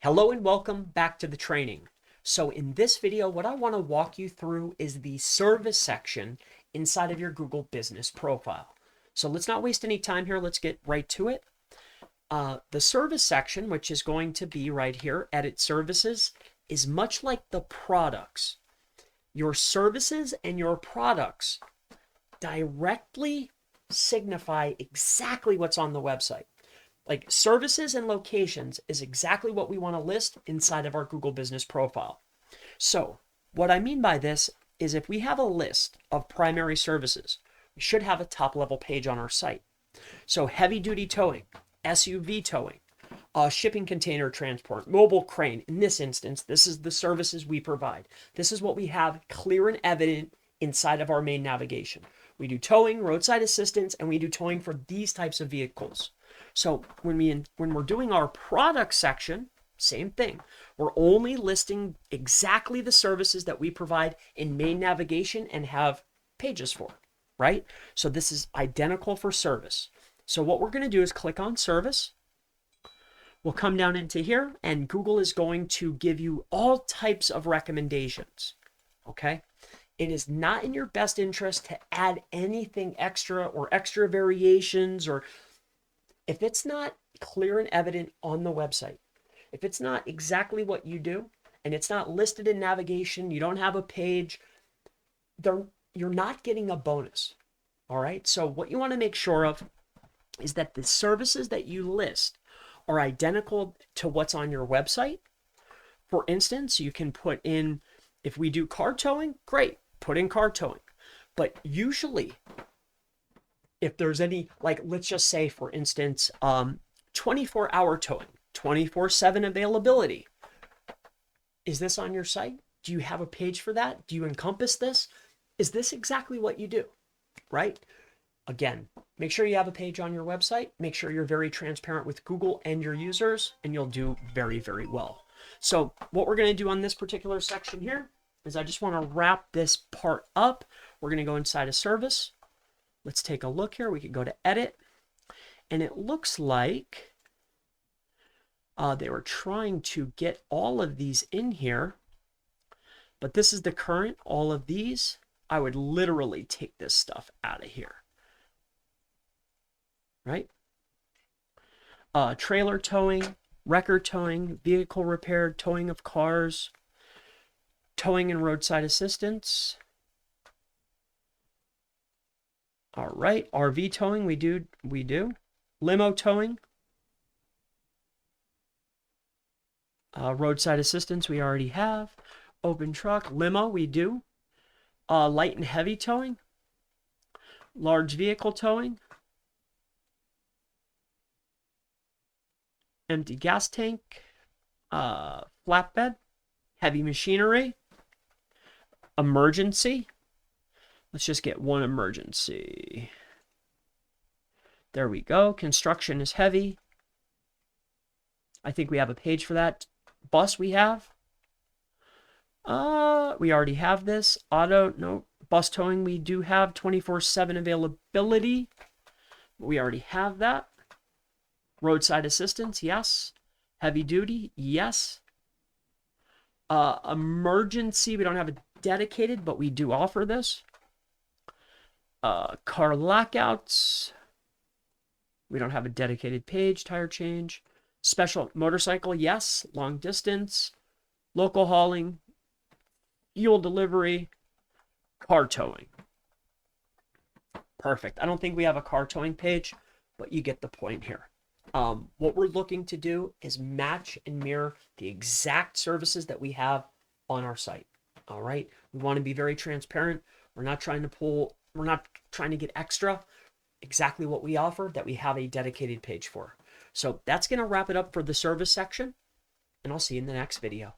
Hello and welcome back to the training. So in this video, what I want to walk you through is the service section inside of your Google Business profile. So let's not waste any time here. Let's get right to it. The service section, which is going to be right here, edit services, is much like the products. Your services and your products directly signify exactly what's on the website. Like services and locations is exactly what we want to list inside of our Google Business profile. So what I mean by this is if we have a list of primary services, we should have a top level page on our site. So heavy duty towing, SUV towing, shipping container transport, mobile crane. In this instance, this is the services we provide. This is what we have clear and evident inside of our main navigation. We do towing, roadside assistance, and we do towing for these types of vehicles. So when we're doing our product section, same thing. We're only listing exactly the services that we provide in main navigation and have pages for, right? So this is identical for service. So what we're going to do is click on service. We'll come down into here and Google is going to give you all types of recommendations, okay? It is not in your best interest to add anything extra or extra variations, or if it's not clear and evident on the website, if it's not exactly what you do and it's not listed in navigation, you don't have a page, you're not getting a bonus. All right. So what you want to make sure of is that the services that you list are identical to what's on your website. For instance, you can put in, if we do car towing, great, put in car towing. But usually, if there's any, like, let's just say, for instance, 24-hour towing, 24/7 availability. Is this on your site? Do you have a page for that? Do you encompass this? Is this exactly what you do, right? Again, make sure you have a page on your website. Make sure you're very transparent with Google and your users, and you'll do very, very well. So what we're going to do on this particular section here is I just want to wrap this part up. We're going to go inside of service. Let's take a look here. We could go to edit, and it looks like they were trying to get all of these in here, but this is the current, all of these. I would literally take this stuff out of here, right? Trailer towing, record towing, vehicle repair, towing of cars, towing and roadside assistance. All right, RV towing, we do. Limo towing. Roadside assistance, we already have. Open truck, limo, we do. Light and heavy towing. Large vehicle towing. Empty gas tank. Flatbed. Heavy machinery. Emergency. Let's just get one emergency. There we go. Construction is heavy. I think we have a page for that. Bus we have. We already have this. Auto, no. Bus towing we do have. 24/7 availability. We already have that. Roadside assistance, yes. Heavy duty, yes. Emergency, we don't have a dedicated, but we do offer this. Car lockouts. We don't have a dedicated page. Tire change. Special motorcycle, yes. Long distance. Local hauling. Fuel delivery. Car towing. Perfect. I don't think we have a car towing page, but you get the point here. What we're looking to do is match and mirror the exact services that we have on our site. All right. We want to be very transparent. We're not trying to get extra. Exactly what we offer that we have a dedicated page for. So that's going to wrap it up for the service section, and I'll see you in the next video.